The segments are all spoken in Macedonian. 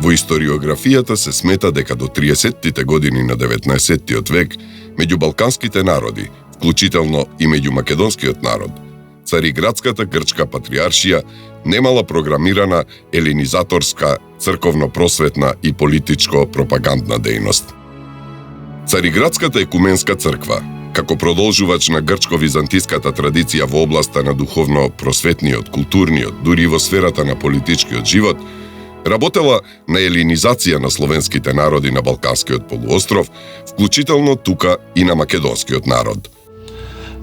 Во историографијата се смета дека до 30-тите години на 19-тиот век меѓу балканските народи, вклучително и меѓу македонскиот народ, Цариградската грчка патриаршија немала програмирана елинизаторска, црковно-просветна и политичко-пропагандна дејност. Цариградската екуменска црква, како продолжувач на грчко-византиската традиција во областа на духовно-просветниот, културниот, дури и во сферата на политичкиот живот, работела на елинизација на словенските народи на Балканскиот полуостров, вклучително тука и на македонскиот народ.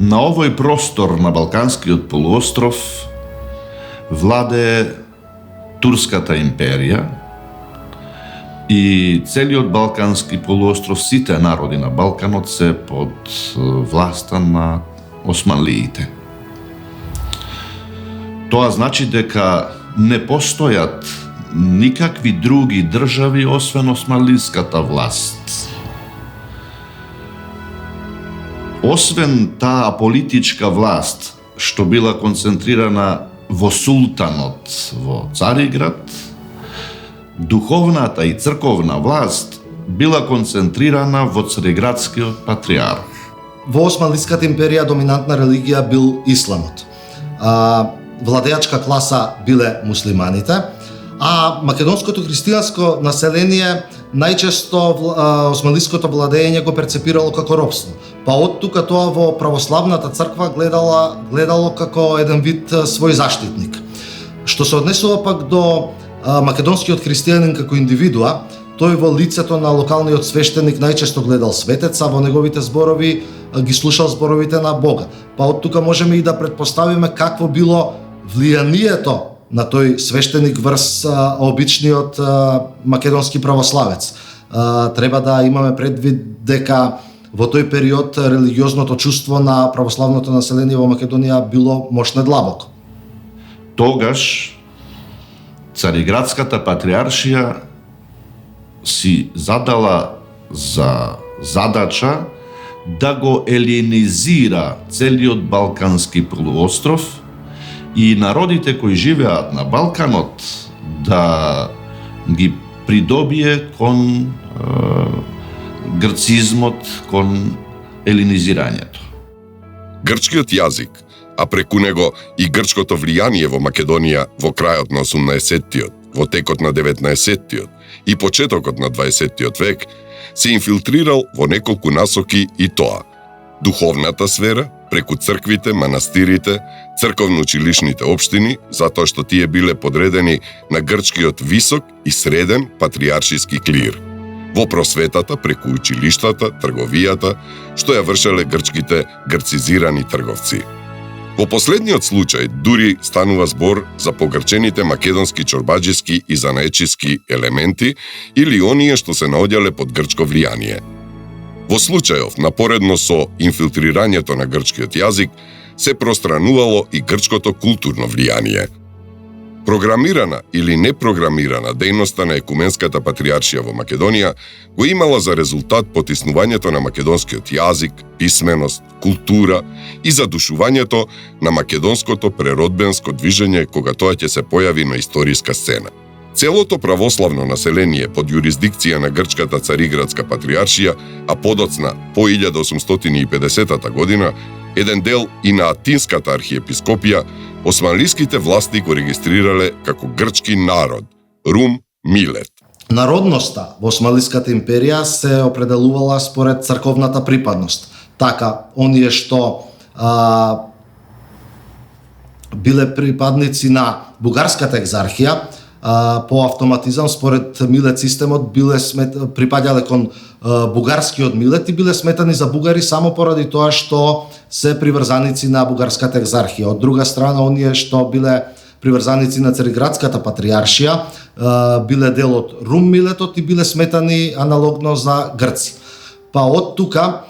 На овој простор на Балканскиот полуостров владее Турската империја и целиот Балкански полуостров, сите народи на Балканот се под власта на османлиите. Тоа значи дека не постојат никакви други држави освен османлиската власт. Освен таа политичка власт, што била концентрирана во султанот во Цариград, духовната и црковна власт била концентрирана во Цариградскиот патриарх. Во Османлиската империја доминантна религија бил исламот. Владеачка класа биле муслиманите, а македонското христијанско население најчесто османлиското владење го перцепирало како робство. Па од тука тоа во православната црква гледало како еден вид свој заштитник. Што се однесува пак до македонскиот христијанин како индивидуа, тој во лицето на локалниот свештеник најчесто гледал светеца, во неговите зборови ги слушал зборовите на Бога. Па од тука можеме и да предпоставиме какво било влијанието на тој свештеник врз обичниот македонски православец. Треба да имаме предвид дека во тој период религиозното чувство на православното население во Македонија било мощно длабоко. Тогаш Цариградската патриаршија си задала за задача да го елинизира целиот Балкански полуостров и народите кои живеат на Балканот да ги придобие кон грцизмот, кон елинизирањето. Грчкиот јазик, а преку него и грчкото влијание во Македонија во крајот на 18-тиот, во текот на 19-тиот и почетокот на 20-тиот век, се инфилтрирал во неколку насоки и тоа: духовната сфера, преку црквите, манастирите, црковно-училишните општини, затоа што тие биле подредени на грчкиот висок и среден патриаршиски клир. Во просветата, преку училиштата, трговијата, што ја вршеле грчките грцизирани трговци. Во последниот случај дури станува збор за погрчените македонски чорбаџиски и занаечиски елементи или оние што се наоѓале под грчко влијание. Во случајов, напоредно со инфилтрирањето на грчкиот јазик, се пространувало и грчкото културно влијание. Програмирана или непрограмирана дејноста на екуменската патриаршија во Македонија го имала за резултат потиснувањето на македонскиот јазик, писменост, култура и задушувањето на македонското преродбенско движење кога тоа ќе се појави на историска сцена. Целото православно население под јурисдикција на грчката Цариградска патриаршија, а подоцна по 1850 година, еден дел и на Атинската архиепископија, османлиските власти го регистрирале како грчки народ, Рум Милет. Народноста во Османлиската империја се определувала според црковната припадност. Така, оние што биле припадници на бугарската екзархија, по автоматизам според Милет системот припаѓале кон бугарскиот Милет и биле сметани за бугари само поради тоа што се приврзаници на бугарската екзархија. Од друга страна, оние што биле приврзаници на Цариградската патриаршија биле дел од Рум Милетот и биле сметани аналогно за грци. Па од тука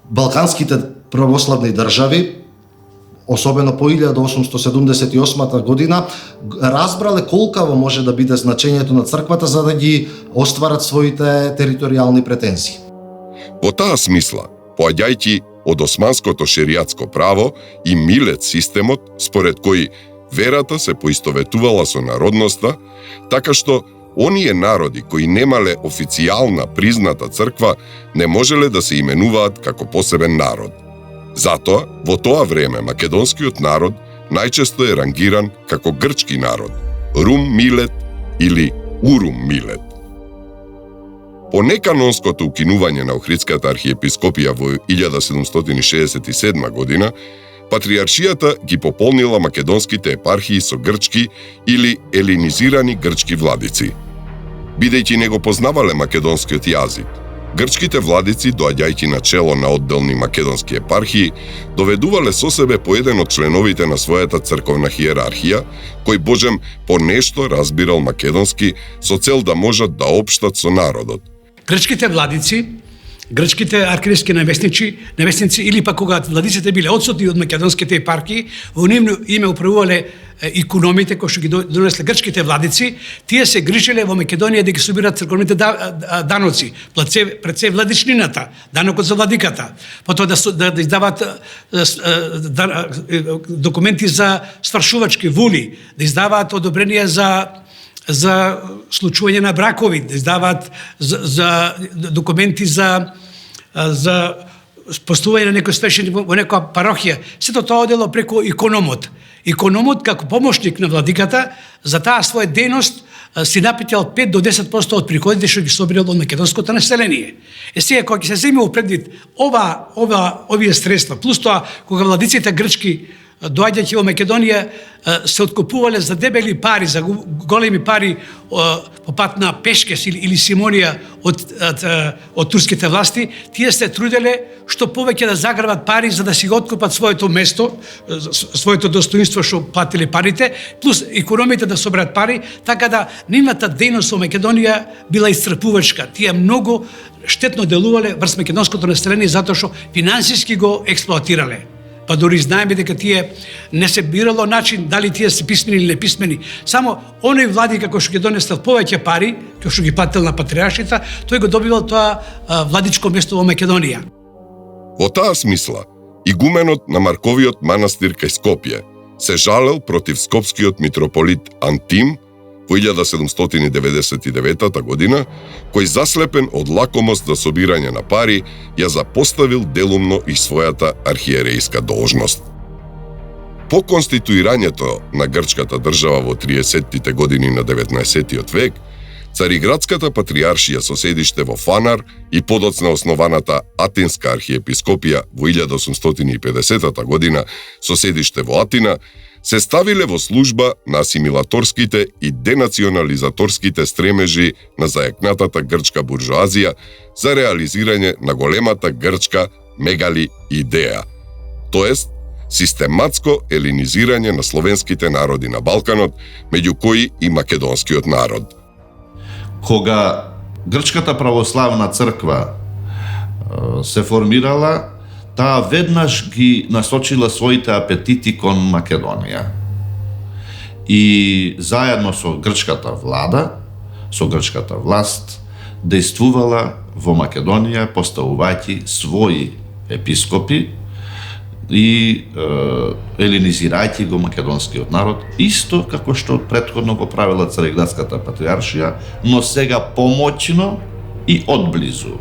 балканските православни држави, особено по 1878 година, разбрале колкаво може да биде значењето на црквата за да ги остварат своите територијални претензии. Во таа смисла, поаѓајќи од османското шеријатско право и Милет системот, според кој верата се поистоветувала со народноста, така што оние народи кои немале официјална призната црква не можеле да се именуваат како посебен народ. Затоа, во тоа време македонскиот народ најчесто е рангиран како грчки народ, Рум Милет или Урум Милет. По неканонското укинување на Охридската архиепископија во 1767 година, патриаршијата ги пополнила македонските епархии со грчки или елинизирани грчки владици. Бидејќи не го познавале македонскиот јазик, грчките владици, доаѓајќи на чело на одделни македонски епархии, доведувале со себе по еден од членовите на својата црковна хиерархија, кој божем по нешто разбирал македонски со цел да можат да општат со народот. Грчките владици, грчките архиерейски наместници или пак кога владиците биле одсутни од македонските епархии, во нивно име управувале икономите кои што ги донесле грчките владици, тие се грижеле во Македонија да ги собират црковните даноци, пред се владичнината, данокот за владиката, потоа да издават документи за свршувачки вули, да издаваат одобрение за случување на бракови, да издаваат за документи за постување на некој свещеник во некоја парохија. Сето тоа одело преку икономот. Икономот како помошник на владиката за таа своја дејност си напитал 5 до 10% од приходите што ги собирал од македонското население. Сега кога ќе се земе во предвид овие средства, плюс тоа кога владиците грчки доаѓајќи во Македонија се откупувале за дебели пари, за големи пари по пат на Пешкес или Симонија од турските власти, тие се труделе што повеќе да заграбат пари за да си го откупат своето место, своето достоинство што платиле парите, плюс икономите да соберат пари, така да нивната дејност во Македонија била исцрпувачка. Тие многу штетно делувале врз македонското население затоа што финансиски го експлоатирале. Па дори знаеме дека тие не се бирало начин дали тие се писмени или неписмени. Само оној владика кој што ги донесел повеќе пари, кој што ги платил на патриаршијата, тој го добивал тоа владичко место во Македонија. Во таа смисла, игуменот на Марковиот манастир кај Скопје се жалел против скопскиот митрополит Антим во 1799 година, кој заслепен од лакомост за собирање на пари, ја запоставил делумно и својата архиерейска должност. По конституирањето на грчката држава во 30-тите години на 19 век, Цариградската патриаршија со седиште во Фанар и подоцна основаната Атинска архиепископија во 1850 година со седиште во Атина, се ставиле во служба на асимилаторските и денационализаторските стремежи на зајакнатата грчка буржоазија за реализирање на големата грчка мегали идеја, тоест систематско елинизирање на словенските народи на Балканот, меѓу кои и македонскиот народ. Кога Грчката православна црква се формирала, таа веднаш ги насочила своите апетити кон Македонија. И заедно со грчката влада, со грчката власт, дејствувала во Македонија поставувајќи своји епископи и елинизирајќи го македонскиот народ, исто како што претходно го правила Цариградската патриаршија, но сега помоќно и одблизу.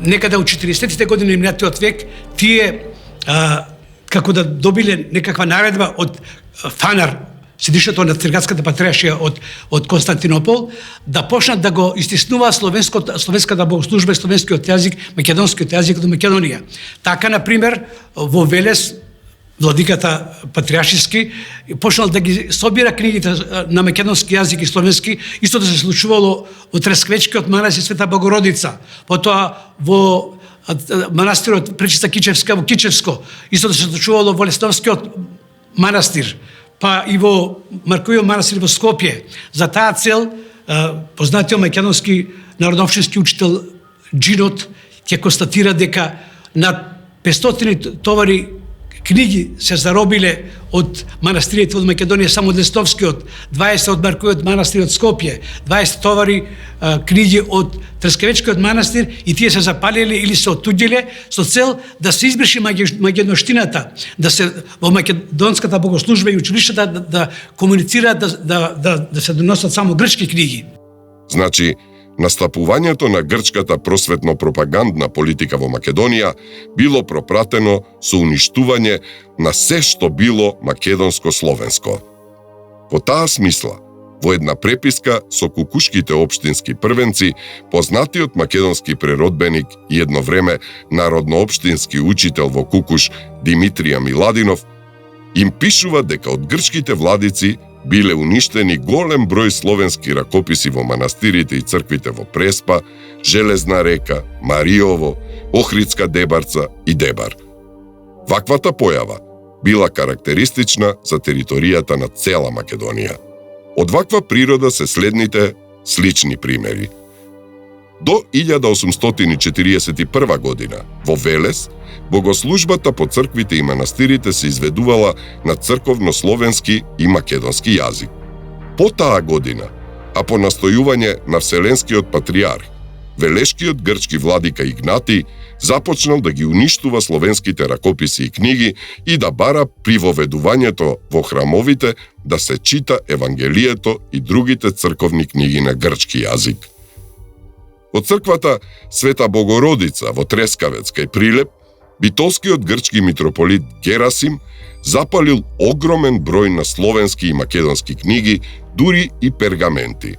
Некаде од 40-тите години на минатиот век, тие како да добиле некаква наредба од Фанар, седишето на Цариградската патриаршија од Константинопол, да почнат да го истиснуваат словенската богослужба и словенскиот јазик, македонскиот јазик до Македонија. Така, например, во Велес, владиката патриаршиски, почнал да ги собира книгите на македонски јазик и словенски, исто да се случувало во Тресквечкиот манастир Света Богородица, потоа во манастирот Пречиста Кичевска во Кичевско, исто да се случувало во Лесновскиот манастир, па и во Марковиот манастир во Скопје. За таа цел, познатиот македонски народовшински учител Джинот ќе констатира дека над 500 товари книги се заробиле од манастирите од Македонија, само Лестовскиот, 20 од Марковиот манастир од Скопје, 20 товари книги од Трскавечкиот манастир, и тие се запалиле или се оттуѓиле со цел да се избриши македонштината, да се во македонската богослужба и училиштата да комуницираат, да се доносат само грчки книги. Значи, настапувањето на грчката просветно-пропагандна политика во Македонија било пропратено со уништување на се што било македонско-словенско. Во таа смисла, во една преписка со кукушките општински првенци, познатиот македонски преродбеник и едно време народно-општински учител во Кукуш Димитрија Миладинов им пишува дека од грчките владици биле уништени голем број словенски ракописи во манастирите и црквите во Преспа, Железна река, Мариово, Охридска Дебарца и Дебар. Ваквата појава била карактеристична за територијата на цела Македонија. Од ваква природа се следните слични примери. До 1841 година во Велес, богослужбата по црквите и манастирите се изведувала на црковно-словенски и македонски јазик. По таа година, а по настојување на Вселенскиот патриарх, велешкиот грчки владика Игнатий започнал да ги уништува словенските ракописи и книги и да бара при воведувањето во храмовите да се чита Евангелието и другите црковни книги на грчки јазик. Од црквата Света Богородица во Трескавец кај Прилеп, битолскиот грчки митрополит Герасим запалил огромен број на словенски и македонски книги, дури и пергаменти.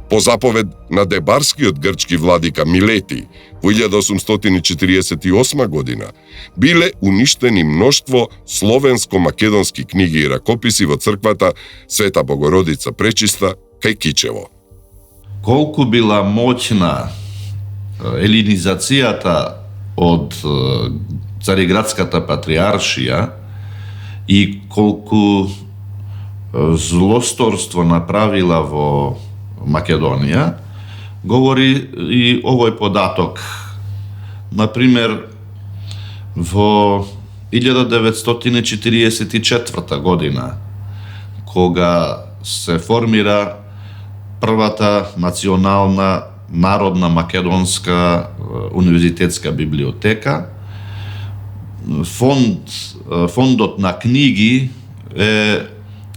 По заповед на дебарскиот грчки владика Милети во 1848 година биле уништени мноштво словенско-македонски книги и ракописи во црквата Света Богородица Пречиста кај Кичево. Колку била моćна елинизацијата од Цариградската патриаршија и колку злосторство направила во Македонија, говори и овој податок. Например, во 1944 година, кога се формира првата национална народна македонска универзитетска библиотека, фондот на книги е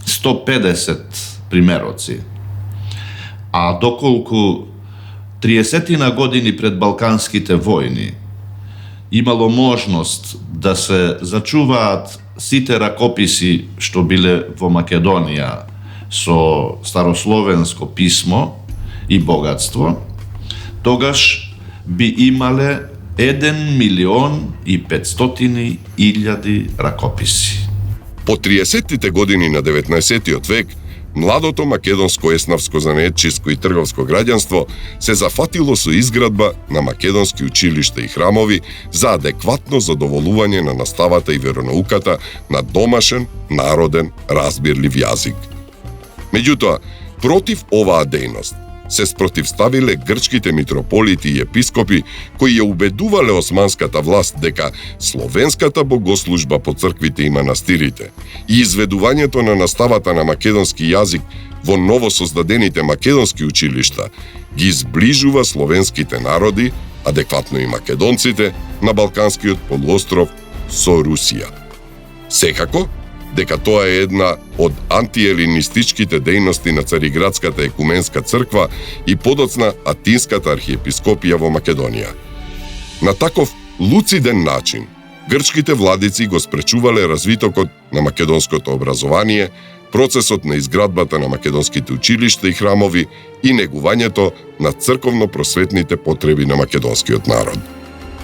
150 примероци. А доколку 30 години пред Балканските војни имало можност да се зачуваат сите ракописи што биле во Македонија со старословенско писмо и богатство, тогаш би имале 1.500.000 ракописи. По 30-тите години на 19 век, младото македонско еснавско занаетчиско и трговско граѓанство се зафатило со изградба на македонски училишта и храмови за адекватно задоволување на наставата и веронауката на домашен, народен, разбирлив јазик. Меѓутоа, против оваа дејност се спротивставиле грчките митрополити и епископи кои ја убедувале османската власт дека словенската богослужба по црквите и манастирите и изведувањето на наставата на македонски јазик во новосоздадените македонски училишта ги зближува словенските народи, адекватно и македонците, на Балканскиот полуостров со Русија. Секако, дека тоа е една од антиелинистичките дејности на Цариградската екуменска црква и подоцна Атинската архиепископија во Македонија. На таков луциден начин, грчките владици го спречувале развитокот на македонското образование, процесот на изградбата на македонските училишта и храмови и негувањето на црковно-просветните потреби на македонскиот народ.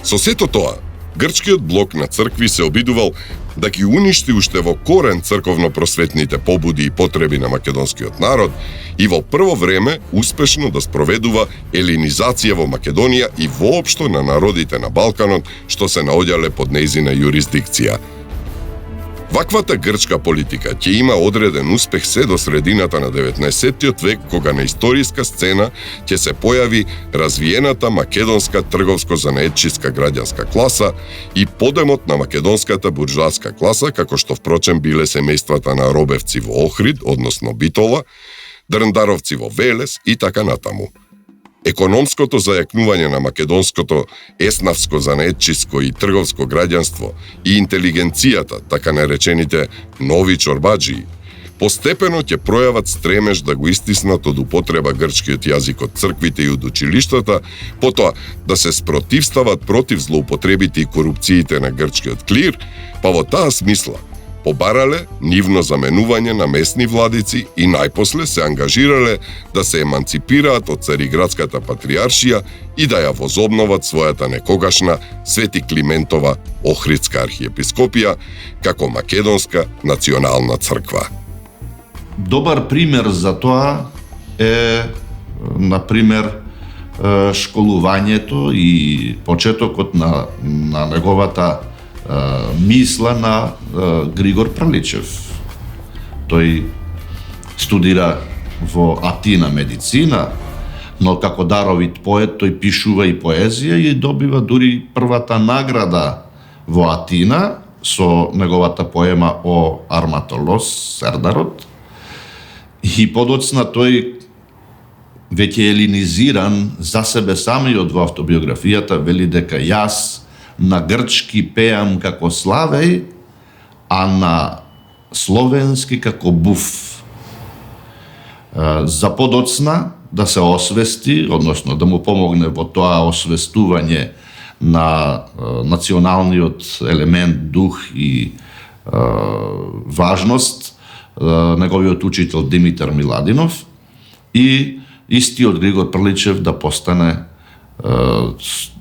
Со сето тоа, грчкиот блок на цркви се обидувал да ги уништи уште во корен црковно-просветните побуди и потреби на македонскиот народ и во прво време успешно да спроведува елинизација во Македонија и воопшто на народите на Балканот што се наоѓале под нејзина јурисдикција. Ваквата грчка политика ќе има одреден успех се до средината на 19-тиот век, кога на историска сцена ќе се појави развиената македонска трговско-занаетчиска граѓанска класа и подемот на македонската буржуазска класа, како што впрочем биле семејствата на робевци во Охрид, односно Битола, дрндаровци во Велес и така натаму. Економското зајакнување на македонското еснавско, занаетчиско и трговско граѓанство и интелигенцијата, така наречените нови чорбаджии, постепено ќе пројават стремеж да го истиснат од употреба грчкиот јазик од црквите и од училиштата, потоа да се спротивстават против злоупотребите и корупциите на грчкиот клир, па во таа смисла побарале нивно заменување на местни владици и најпосле се ангажирале да се еманципираат од Цариградската патриаршија и да ја возобноват својата некогашна Свети Климентова Охридска архиепископија како македонска национална црква. Добар пример за тоа е, например, школувањето и почетокот на неговата мисла на Григор Праличев. Тој студира во Атина медицина, но како даровит поет тој пишува и поезија и добива дури првата награда во Атина со неговата поема о Арматолос, Сердарот. И подоцна тој веќе елинизиран за себе самиот во автобиографијата вели дека јас на грчки пеам како Славеј, а на словенски како Буф. За подоцна да се освести, односно да му помогне во тоа освестување на националниот елемент, дух и важност, неговиот учител Димитар Миладинов и истиот Григор Праличев да постане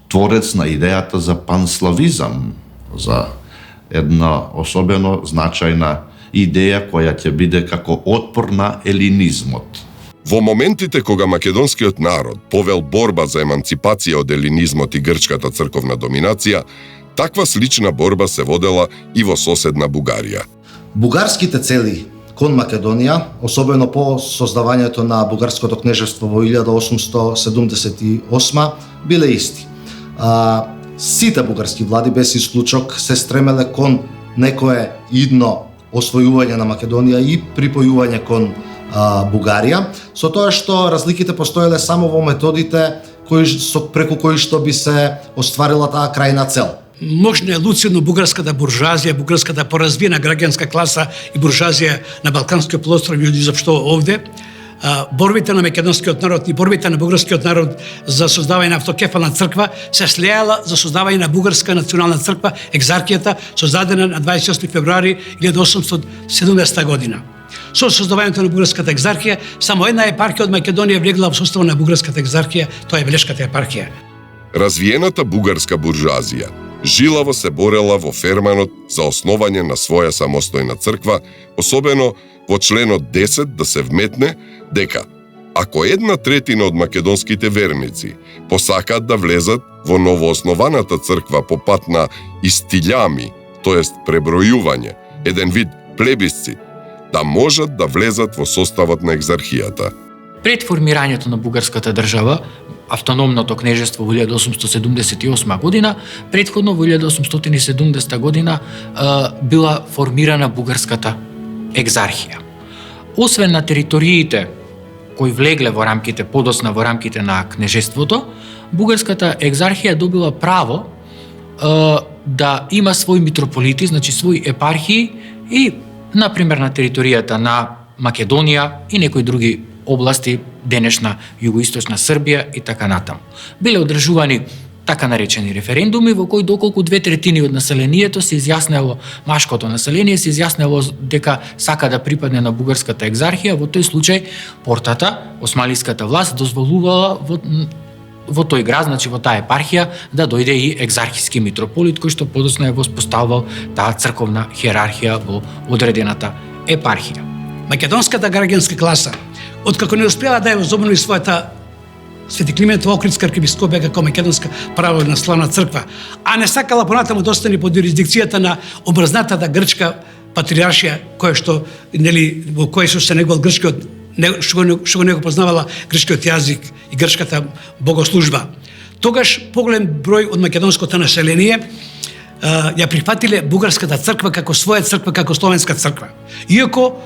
творец на идејата за панславизам, за една особено значајна идеја која ќе биде како отпор на елинизмот. Во моментите кога македонскиот народ повел борба за еманципација од елинизмот и грчката црковна доминација, таква слична борба се водела и во соседна Бугарија. Бугарските цели кон Македонија, особено по создавањето на бугарското кнежество во 1878, биле исти. Сите бугарски влади без исклучок се стремеле кон некое идно освојување на Македонија и припојување кон Бугарија, со тоа што разликите постоеле само во методите преку кои што би се остварила таа крајна цел. Можно е луцидно бугарската буржуазија, бугарската поразвиена граѓанска класа и буржуазија на Балканскиот полуостров и изопшто овде, борбите на македонскиот народ и борбите на бугарскиот народ за создавање на автокефална црква се слејала за создавање на бугарска национална црква, екзархијата, создадена на 28 февруари 1870 година. Со создавањето на бугарската екзархија, само една епархија од Македонија влегла во составот на бугарската екзархија, тоа е Велешката епархија. Развиената бугарска буржуазија жилаво се борела во Ферманот за основање на своја самостојна црква, особено во членот 10 да се вметне дека ако 1/3 од македонските верници посакаат да влезат во новооснованата црква по пат на истилјами, тоест пребројување, еден вид плебисцит, да можат да влезат во составот на екзархијата. Пред формирањето на бугарската држава, автономното кнежество во 1878 година, предходно во 1870 година била формирана бугарската екзархија. Освен на териториите кои влегле во рамките, подосна во рамките на кнежеството, бугарската екзархија добила право да има свој митрополити, значи своји епархии и, например, на територијата на Македонија и некои други области, денешна југоисточна Србија и така натаму. Биле одржувани така наречени референдуми во кои доколку 2/3 од населението се изјаснело, машкото население се изјаснело дека сака да припадне на бугарската екзархија, во тој случај портата, османлиската власт дозволувала во тој град, значи во таа епархија, да дојде и екзархиски митрополит кој што подоцна е воспоставувал таа црковна хиерархија во одредената епархија. Македонската граѓанска класа, откако не успела да ја возобнови својата Свети Климентова Охридска архиепископија како македонска православна црква, а не сакала понатаму да остане под юрисдикцијата на обрзнатата грчка патриаршија која што нели во кој се негол грчкиот што го него познавала грчкиот јазик и грчката богослужба. Тогаш поголем број од македонското население ја прифатиле бугарската црква како своја црква, како словенска црква. Иако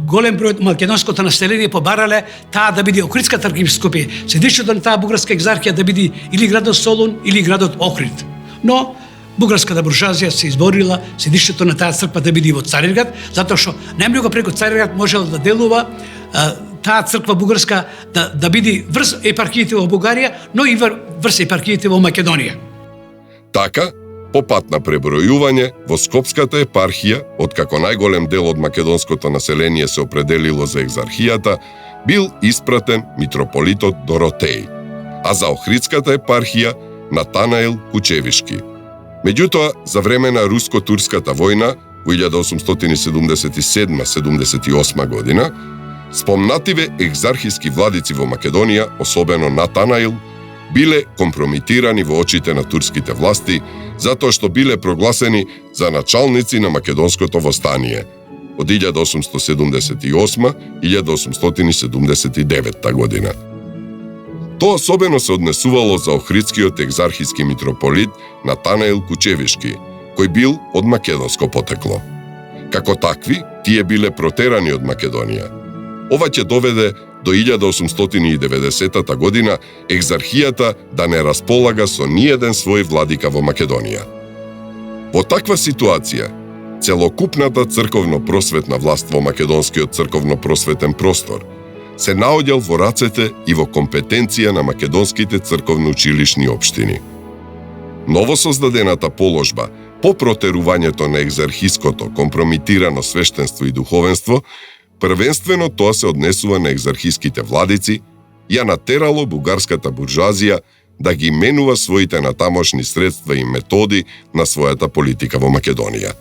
голем број од македонското население побарале таа да биде Охридската архиепископија, седишето на таа бугарска екзархија да биде или градот Солун или градот Охрид. Но бугарската буржуазија се изборила седишето на таа црква да биде во Цариград, затоа што најмногу преку Цариград можела да делува таа црква бугарска да биде врз епархиите во Бугарија, но и врз епархиите во Македонија. Така, по пат на пребројување, во Скопската епархија, откако најголем дел од македонското население се определило за екзархијата, бил испратен митрополитот Доротеј, а за Охридската епархија Натанаил Кучевишки. Меѓутоа, за време на руско-турската војна во 1877-78 година, спомнативе екзархиски владици во Македонија, особено Натанаил, биле компрометирани во очите на турските власти затоа што биле прогласени за началници на македонското востание од 1878-1879 година. Тоа особено се однесувало за Охридскиот екзархиски митрополит Натанаил Кучевишки, кој бил од македонско потекло. Како такви, тие биле протерани од Македонија. Ова ќе доведе до 1890 година екзархијата да не располага со ниеден свој владика во Македонија. Во таква ситуација, целокупната црковно-просветна власт во македонскиот црковно-просветен простор се наоѓал во рацете и во компетенција на македонските црковно-училишни општини. Новосоздадената положба по протерувањето на екзархиското компрометирано свештенство и духовенство, првенствено тоа се однесува на екзархиските владици, ја натерало бугарската буржуазија да ги менува своите натамошни средства и методи на својата политика во Македонија.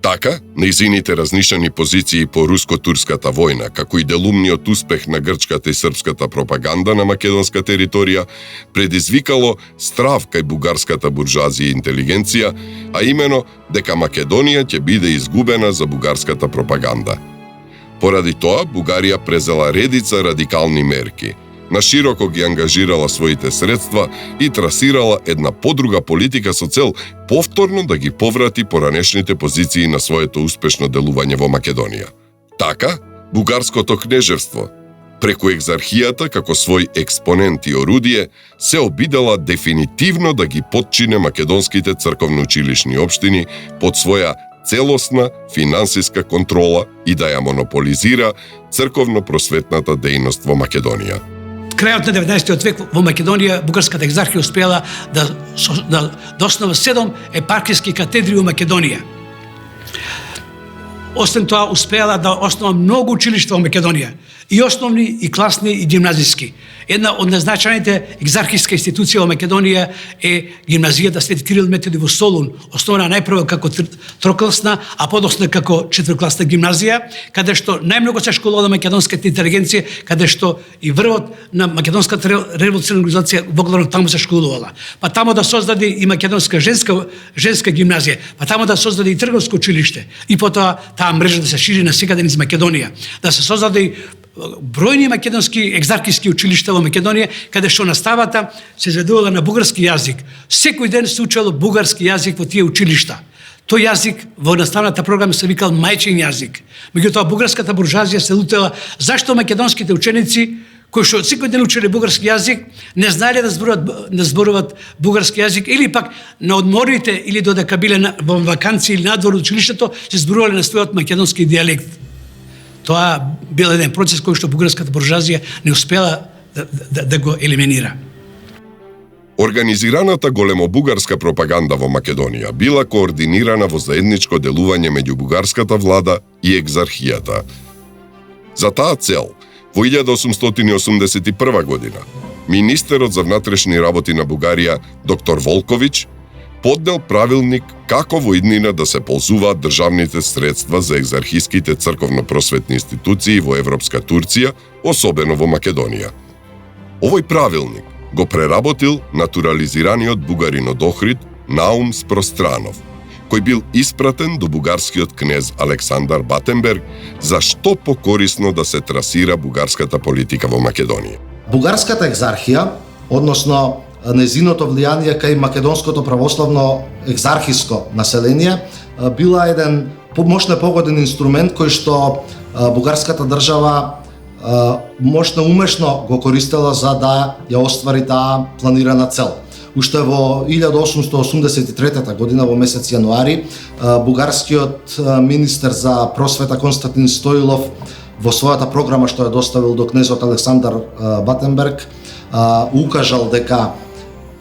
Така, нејзините разнишани позиции по руско-турската војна, како и делумниот успех на грчката и српската пропаганда на македонска територија, предизвикало страв кај бугарската буржуазија и интелигенција, а имено дека Македонија ќе биде изгубена за бугарската пропаганда. Поради тоа, Бугарија презела редица радикални мерки, нашироко ги ангажирала своите средства и трасирала една подруга политика со цел повторно да ги поврати поранешните позиции на своето успешно делување во Македонија. Така, Бугарското кнежевство, преку екзархијата како свој експонент и орудие, се обидела дефинитивно да ги потчине македонските црковно-училишни општини под своја целосна финансиска контрола и да ја монополизира црковно-просветната дејност во Македонија. Крајот на 19 век во Македонија бугарската екзархија успеала да основа 7 епархиски катедри во Македонија. Освен тоа успеала да основа многу училишта во Македонија, и основни, и класни, и гимназиски. Една од најзначајните екзархиска институција во Македонија е гимназијата Свети Кирил Методи во Солун, основана најпрво како трокласна, а подоцна како четвркласна гимназија, каде што најмногу се школува македонската интелигенција, каде што и врвот на македонската револуционарна организација во таму се школувала. Па таму да создаде и македонска женска гимназија, па таму да создаде и трговско училиште, и потоа таа мрежа да се шири на секаде низ Македонија, да се создаде и бројни македонски екзархиски училишта во Македонија, каде што наставата се изведувала на бугарски јазик. Секој ден се учело бугарски јазик во тие училишта. Тој јазик во наставната програма се викал мајчин јазик. Меѓутоа бугарската буржуазија се лутела зашто македонските ученици кои што секој ден учеле бугарски јазик не знаеле да зборуваат бугарски јазик, или пак на одморите или додека биле во ваканци или надвор од училиштето се зборувале на својот македонски дијалект. Тоа бил еден процес кој што бугарската буржуазија не успела да го елиминира. Организираната големобугарска пропаганда во Македонија била координирана во заедничко делување меѓу бугарската влада и екзархијата. За таа цел, во 1881 година, министерот за внатрешни работи на Бугарија, доктор Волковиќ, поднел правилник како во иднина да се ползуваат државните средства за екзархиските црковно-просветни институции во Европска Турција, особено во Македонија. Овој правилник го преработил натурализираниот бугарин од Охрид Наум Спространов, кој бил испратен до бугарскиот кнез Александар Батенберг за што покорисно да се трасира бугарската политика во Македонија. Бугарската екзархија, односно незиното влијание кај македонското православно екзархиско население, била еден мощно погоден инструмент кој што бугарската држава мощно умешно го користела за да ја оствари таа планирана цел. Уште во 1883 година во месец јануари бугарскиот министер за просвета Константин Стоилов во својата програма што ја доставил до кнезот Александар Батенберг укажал дека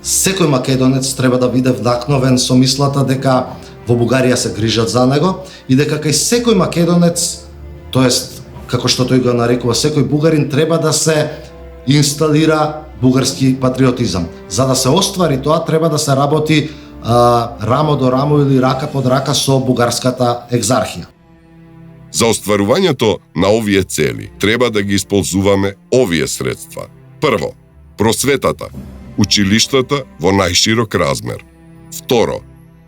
секој македонец треба да биде вдакновен со мислата дека во Бугарија се грижат за него и дека кај секој македонец, тоест како што тој го нарекува секој бугарин, треба да се инсталира бугарски патриотизам. За да се оствари тоа, треба да се работи рамо до рамо или рака под рака со бугарската екзархија. За остварувањето на овие цели треба да ги исползуваме овие средства. Прво, просветата, училиштата во најширок размер. Второ,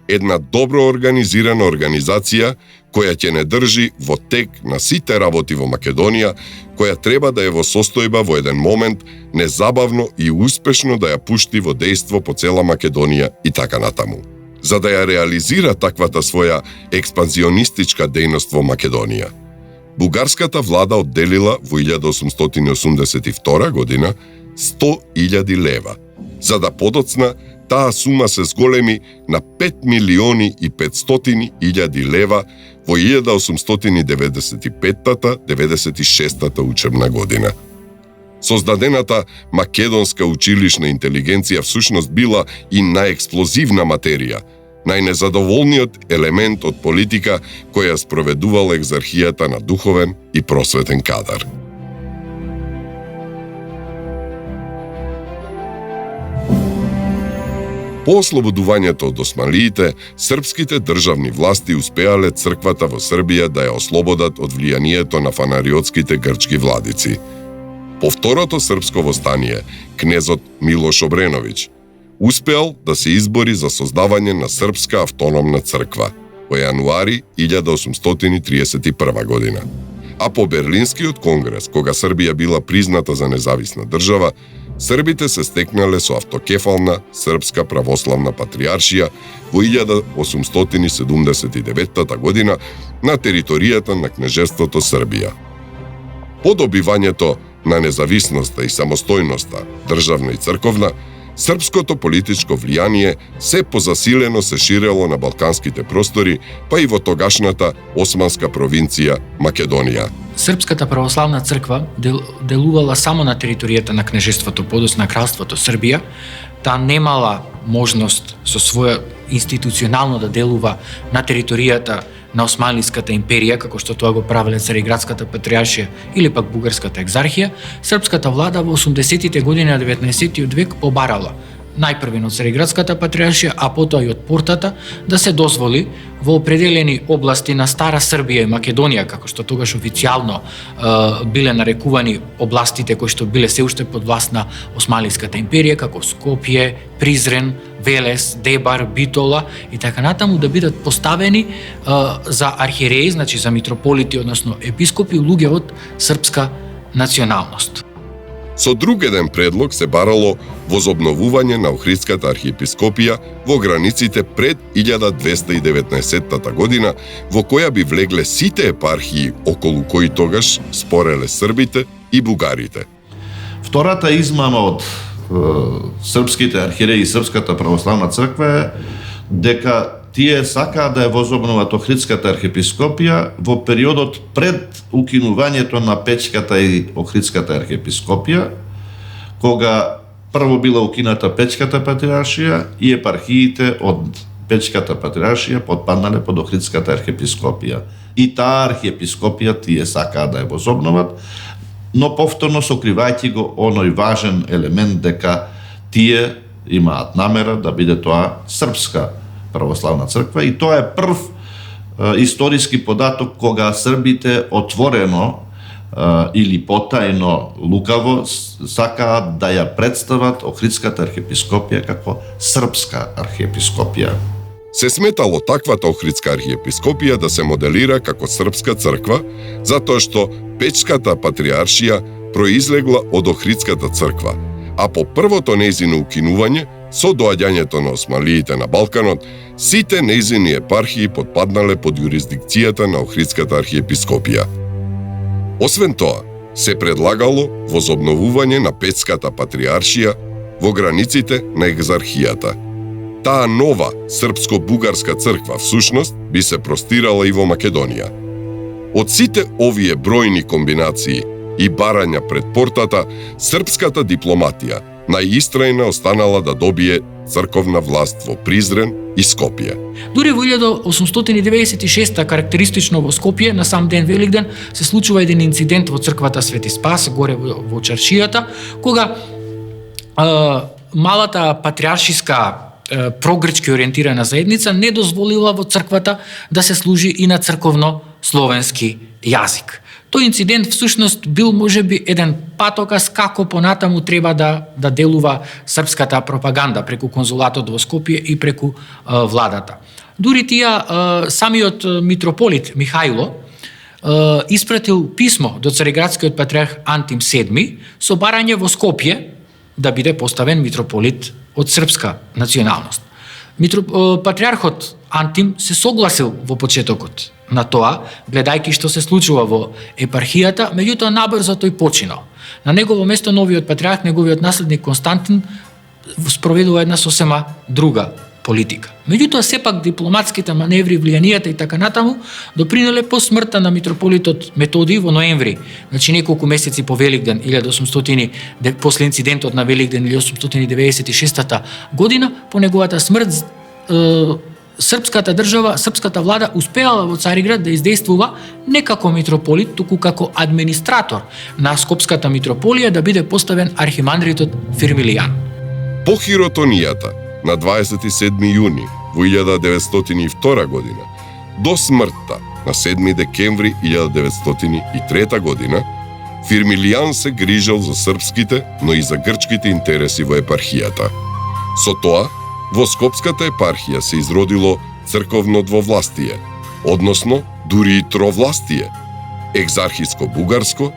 една добро организирана организација која ќе не држи во тек на сите работи во Македонија, која треба да е во состојба во еден момент незабавно и успешно да ја пушти во дејство по цела Македонија и така натаму. За да ја реализира таквата своја експанзионистичка дејност во Македонија, бугарската влада одделила во 1882 година 100.000 лева, за да подоцна таа сума се зголеми на 5.500.000 лева во 1895-96 учебна година. Создадената македонска училишна интелигенција всушност била и најексплозивна материја, најнезадоволниот елемент од политика која спроведувала екзархијата на духовен и просветен кадар. По ослободувањето од османлиите, српските државни власти успеале црквата во Србија да ја ослободат од влијанието на фанариотските грчки владици. По второто српско востание, кнезот Милош Обреновиќ успеал да се избори за создавање на српска автономна црква во јануари 1831 година. А по Берлинскиот конгрес, кога Србија била призната за независна држава, србите се стекнале со автокефална српска православна патриаршија во 1879 година на територијата на кнежеството Србија. По добивањето на независноста и самостојноста, државна и црковна, српското политичко влијание се позасилено се ширело на балканските простори, па и во тогашната османска провинција Македонија. Српската православна црква делувала само на територијата на кнежеството, подоцна кралството Србија. Таа немала можност со своја институционално да делува на територијата на Османлиската империја, како што тоа го правеле Цариградската патриаршија или пак Бугарската екзархија. Српската влада во 80-тите години на 19 век побарала најпрви од Цариградската патриаршија, а потоа и од Портата, да се дозволи во определени области на Стара Србија и Македонија, како што тогаш официјално биле нарекувани областите кои што биле се уште под власт на Османлиската империја, како Скопје, Призрен, Велес, Дебар, Битола и така натаму, да бидат поставени за архиереи, значи за митрополити, односно епископи, луѓе од српска националност. Со друг еден предлог се барало возобновување на Охридската архиепископија во границите пред 1219 година, во која би влегле сите епархии околу кои тогаш спореле србите и бугарите. Втората измама од српските архиереи и Српската православна црква е дека тие сакаат да ја возобноват Охридската архиепископија во периодот пред укинувањето на Печката и Охридската архиепископија, кога прво била укината Печката патриаршија и епархиите од Печката патриаршија подпаднале под Охридската архиепископија. И таа архиепископија тие сакаат да ја возобноват, но повторно сокривајќи го оној важен елемент дека тие имаат намера да биде тоа српска православна црква, и тоа е прв историски податок кога србите отворено или потајно лукаво сакаат да ја представат Охридската архиепископија како српска архиепископија. Се сметало таквата Охридска архиепископија да се моделира како српска црква, затоа што Печката патриаршија произлегла од Охридската црква, а по првото нејзино укинување, со доаѓањето на османлиите на Балканот, сите нејзини епархии потпаднале под јурисдикцијата на Охридската архиепископија. Освен тоа, се предлагало возобновување на Печката патриаршија во границите на екзархијата. Таа нова српско-бугарска црква всушност би се простирала и во Македонија. Од сите овие бројни комбинации и барања пред портата, српската дипломатија најистрајна останала да добие црковна власт во Призрен и Скопје. Дури во 1896 карактеристично во Скопје, на сам ден Великден, се случува еден инцидент во црквата Свети Спас, горе во чаршијата, кога малата патриаршиска прогрчки ориентирана заедница не дозволила во црквата да се служи и на црковно-словенски јазик. Тој инцидент всушност бил можеби еден патоказ како понатаму треба да делува српската пропаганда преку конзулатот во Скопје и преку владата. Дури тие самиот митрополит Михајло испратил писмо до цариградскиот патриарх Антим VII со барање во Скопје да биде поставен митрополит од српска националност. Патриархот Антим се согласил во почетокот на тоа, гледајќи што се случува во епархијата, меѓутоа набрзо тој починал. На негово место новиот патриарх, неговиот наследник Константин, спроведува една сосема друга политика. Меѓутоа сепак дипломатските маневри, влијанијата и така натаму допринеле по смртта на митрополитот Методий во ноември, значи неколку месеци по Великден 1800 после инцидентот на Великден 1896 година, по неговата смрт српската држава, српската влада успеала во Цариград да издействува не како митрополит, туку како администратор на Скопската митрополија да биде поставен архимандритот Фирмилијан. По хиротонијата на 27 јуни во 1902 година до смртта на 7 декември 1903 година, Фирмилијан се грижал за српските, но и за грчките интереси во епархијата. Со тоа, во Скопската епархија се изродило црковно двовластие, односно дури и тровластие: екзархиско-бугарско,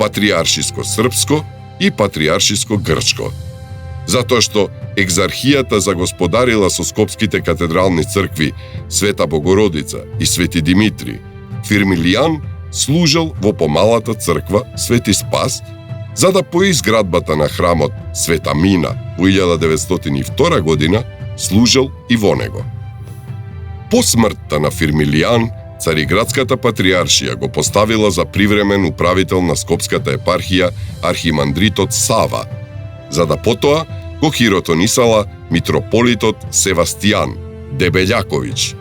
патриаршиско-српско и патриаршиско-грчко. Затоа што екзархијата загосподарила со скопските катедрални цркви Света Богородица и Свети Димитри, Фирмилијан служел во помалата црква Свети Спас, за да по изградбата на храмот Света Мина во 1902 година служел и во него. По смртта на Фирмилијан, Цариградската патриаршија го поставила за привремен управител на Скопската епархија архимандритот Сава, за да потоа го хиротонисала митрополитот Севастијан Дебелјаковиќ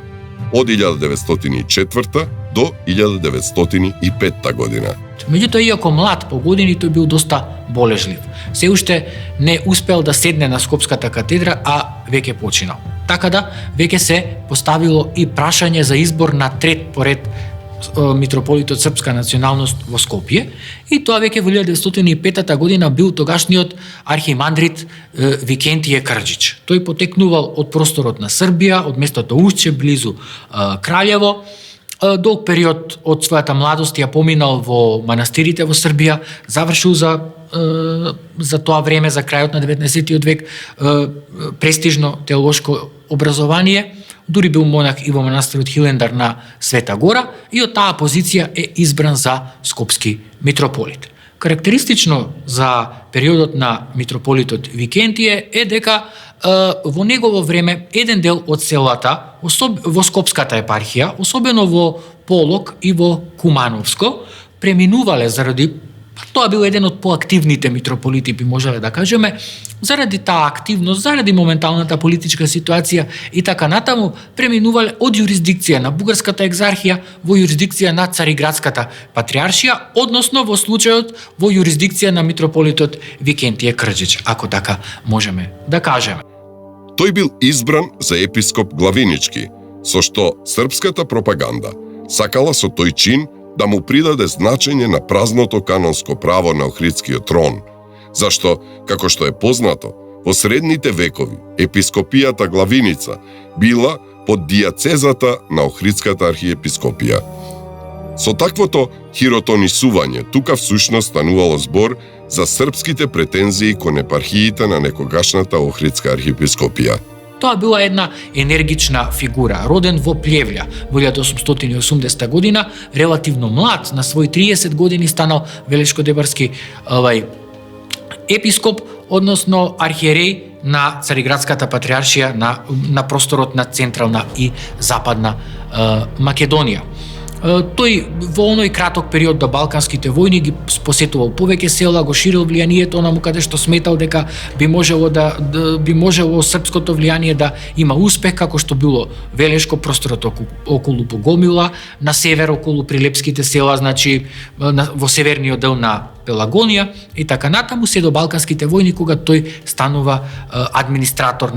од 1904 до 1905 година. Меѓутоа, иако млад по години, тој бил доста болежлив. Се уште не успел да седне на Скопската катедра, а веќе починал. Така да, веќе се поставило и прашање за избор на трет поред митрополитот српска националност во Скопје, и тоа веќе во 1905 година бил тогашниот архимандрит Викентије Крџич. Тој потекнувал од просторот на Србија, од местото Ушче, близу Краљево. Долг период од својата младост ја поминал во манастирите во Србија, завршил за тоа време, за крајот на 19. век, престижно теолошко образование. Дури бил монах и во манастирот Хилендар на Света Гора, и од таа позиција е избран за скопски митрополит. Карактеристично за периодот на митрополитот Викентије е дека во негово време еден дел од селата во Скопската епархија, особено во Полог и во Кумановско, преминувале заради, тоа бил еден од поактивните митрополити, би можеле да кажеме, заради таа активност, заради моменталната политичка ситуација и така натаму, преминувале од јурисдикција на бугарската екзархија во јурисдикција на Цариградската патриаршија, односно во случајот во јурисдикција на митрополитот Викентије Крџич, ако така можеме да кажеме. Тој бил избран за епископ главинички, со што српската пропаганда сакала со тој чин да му придаде значење на празното канонско право на Охридскиот трон, зашто, како што е познато, Во средните векови, епископијата Главиница била под дијацезата на Охридската архиепископија. Со таквото хиротонисување, тука всушност станувало збор за српските претензии кон епархиите на некогашната Охридска архиепископија. Тоа била една енергична фигура, роден во Плевља во 1880 година, релативно млад, на своји 30 години станал велешкодебарски епископ, односно архиереј на Цариградската патриаршија на просторот на Централна и Западна Македонија. Тој во оној краток период до Балканските војни ги посетувал повеќе села, го ширил влијанието онаму каде што сметал дека би можело српското влијание да има успех, како што било Велешко, просторот околу Богомила, на север околу Прилепските села, значи во северниот дел на Пелагонија и така натаму се до Балканските војни, кога тој станува администратор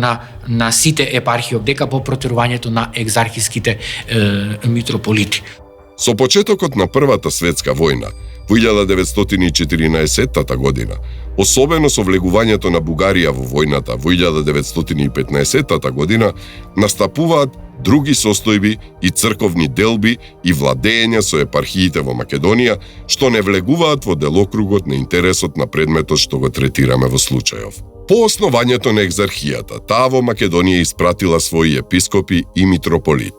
на сите епархии дека по протерувањето на екзархиските митрополити. Со почетокот на Првата светска војна, во 1914 година, особено со влегувањето на Бугарија во војната во 1915 година, настапуваат други состојби и црковни делби и владења со епархиите во Македонија, што не влегуваат во делокругот на интересот на предметот што го третираме во случајов. По основањето на екзархијата, таа во Македонија испратила своји епископи и митрополит.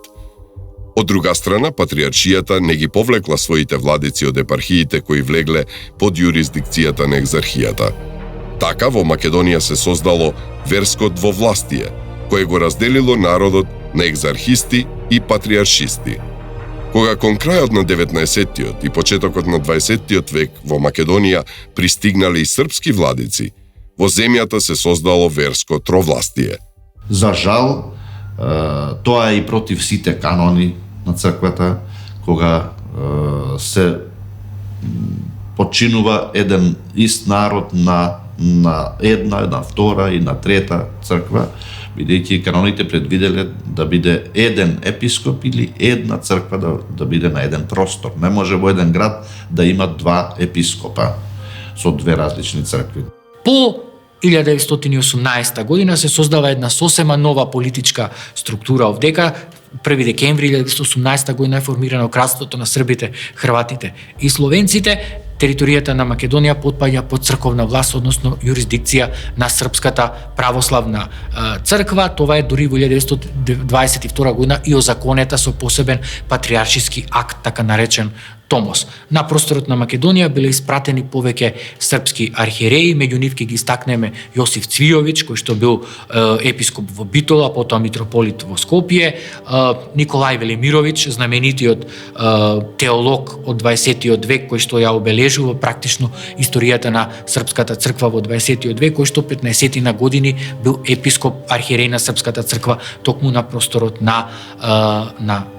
Од друга страна, патриаршијата не ги повлекла своите владици од епархиите кои влегле под јурисдикцијата на екзархијата. Така во Македонија се создало верско двовластие, кое го разделило народот на екзархисти и патриаршисти. Кога кон крајот на 19-тиот и почетокот на 20-тиот век во Македонија пристигнале и српски владици, во земјата се создало верско тровластие. За жал, тоа е и против сите канони на црквата, кога се починува еден ист народ на една, втора и на трета црква, бидејќи каноните предвиделе да биде еден епископ или една црква да биде на еден простор. Не може во еден град да има два епископа со две различни цркви. По 1918 година се создава една сосема нова политичка структура овдека. 1 декември 1918 година е формирано кралството на србите, хрватите и словенците. Територијата на Македонија потпаѓа под црковна власт, односно јурисдикција на Српската православна црква. Това е дури во 1922 година и озаконета со посебен патриаршиски акт, така наречен Томос. На просторот на Македонија биле испратени повеќе српски архиереи, меѓу нив ги истакнеме Јосиф Цвијовиќ, кој што бил епископ во Битола, потоа митрополит во Скопје, Николај Велимировиќ, знаменитиот теолог од 20-тиот век, кој што ја обележува практично историјата на српската црква во 20-тиот век, кој што 15 на години бил епископ архиереј на српската црква токму на просторот на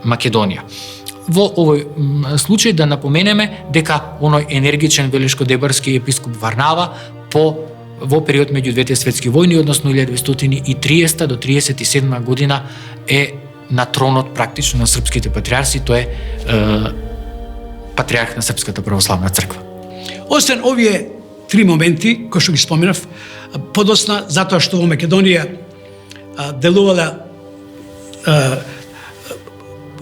Македонија. Во овој случај да напоменеме дека оној енергичен велешкодебарски епископ Варнава во период меѓу двете светски војни, односно 1930 до 37 година е на тронот практично на српските патриарси, тој е патриарх на Српската православна црква. Освен овие три моменти кои што ги споменав, подосна затоа што во Македонија делувала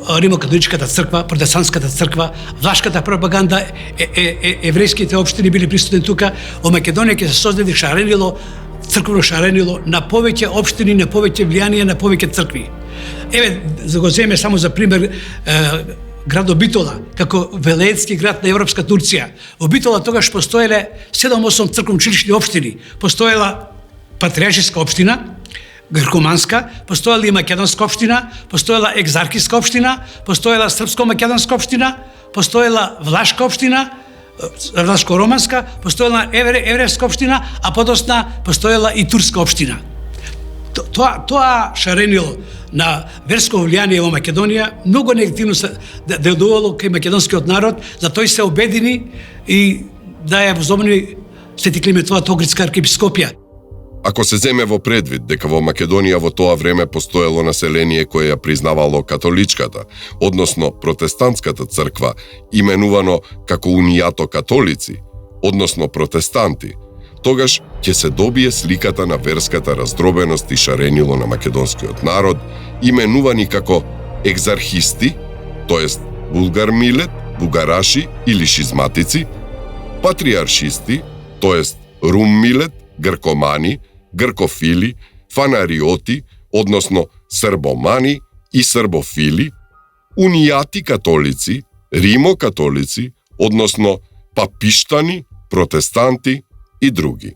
Римокатоличката црква, протестантската црква, влашката пропаганда, еврејските општини били присутни тука, во Македонија ќе се создаде црквено шаренило на повеќе општини, на повеќе влијание, на повеќе цркви. Еве, за го земе само за пример градот Битола, како велетски град на Европска Турција. Во Битола тогаш постоеле 7-8 црковно-училишни општини. Постоела патриаршиска општина, гркоманска, постоела и македонска општина, постоела екзархиска општина, постоела српско-македонска општина, постоела влашка општина, влашко-романска, постоела еврејска општина, а подосна постоела и турска општина. Тоа шаренило на верско влијание во Македонија многу негативно се делувало кај македонскиот народ, за тој се обедини и да ја возобни Свети Климентовата Охридска архиепископија. Ако се земе во предвид дека во Македонија во тоа време постоело население кое ја признавало католичката, односно протестантската црква, именувано како унијато католици, односно протестанти, тогаш ќе се добие сликата на верската раздробеност и шаренило на македонскиот народ, именувани како екзархисти, тоест булгармилет, бугараши или шизматици, патриаршисти, тоест руммилет, гркомани, гркофили, фанариоти, односно србомани и србофили, унијати католици, римокатолици, односно папиштани, протестанти и други.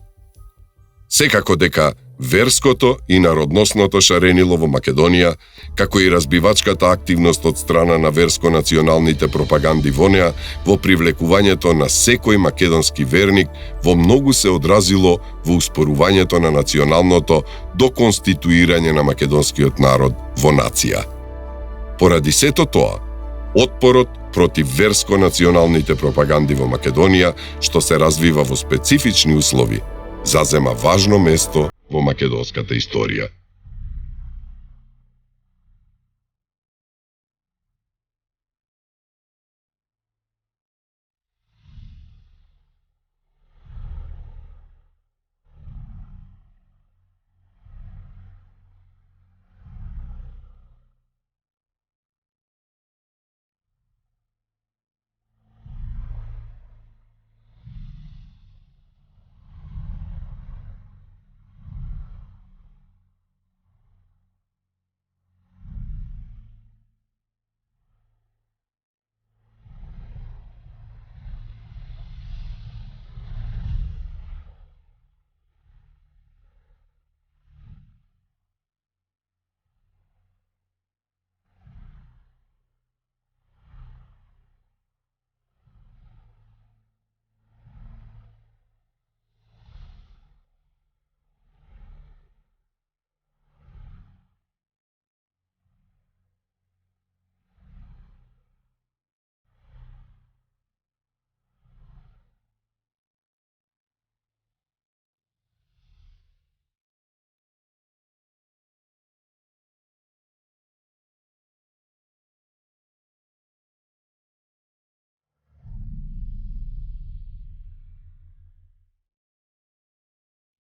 Секако дека верското и народносното шаренило во Македонија, како и разбивачката активност од страна на верско-националните пропаганди во неа, во привлекувањето на секој македонски верник, во многу се одразило во успорувањето на националното до конституирање на македонскиот народ во нација. Поради сето тоа, отпорот против верско-националните пропаганди во Македонија, што се развива во специфични услови, зазема важно место во македонската историја.